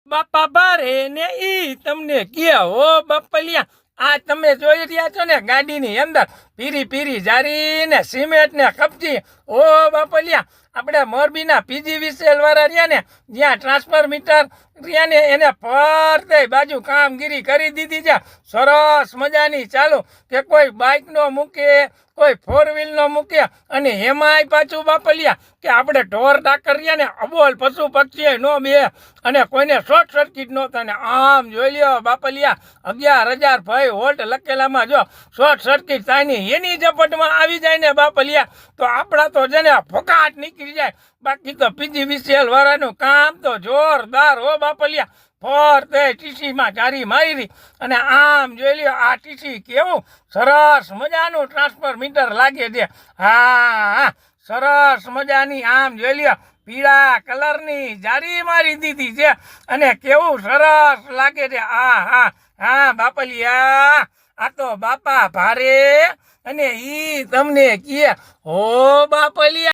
બાપા બારે ને ઈ તમને કે હો બાપલિયા આ તમે જોઈ રહ્યા છો ને ગાડીની અંદર પીરી પીરી જારી ને સિમેન્ટ ને કપચી ઓ બાપલિયા આપણે મોરબીના PGVCL વાળા રહ્યા ને જ્યાં ટ્રાન્સફર મીટર રહ્યા ને એને ફરતે બાજુ કામગીરી કરી દીધી છે સરસ મજાની ચાલુ કે કોઈ બાઇક નો મૂકે કોઈ 4 વ્હીલ નો મૂકે અને એમાંય પાછું બાપલિયા કે આપણે ઢોર ડાકર રહ્યા ને અબોલ પશુ પક્ષી નો બે અને કોઈને શોર્ટ સર્કિટ નો થાય ને આમ જોઈ લ્યો બાપલિયા 11,000 ભાઈ વોલ્ટ લખેલામાં જો શોર્ટ સર્કિટ થાય ને એની ઝપટમાં આવી જાય ને બાપલિયા તો આપણા તો જેને ફકાટ નીકળી જાય બાકી તો PGVCL વાળાનું કામ તો જોરદાર હો બાપલિયા ફરતે ટીસીમાં જારી મારી અને આમ જોઈ લ્યો આ ટીસી કેવું સરસ મજાનું ટ્રાન્સફર મીટર લાગે છે હા સરસ મજાની આમ જોઈ લ્યો પીળા કલરની જારી મારી દીધી છે અને કેવું સરસ લાગે છે હા બાપલિયા આ તો બાપા ભારે અને ઈ તમને કે હો બાપલિયા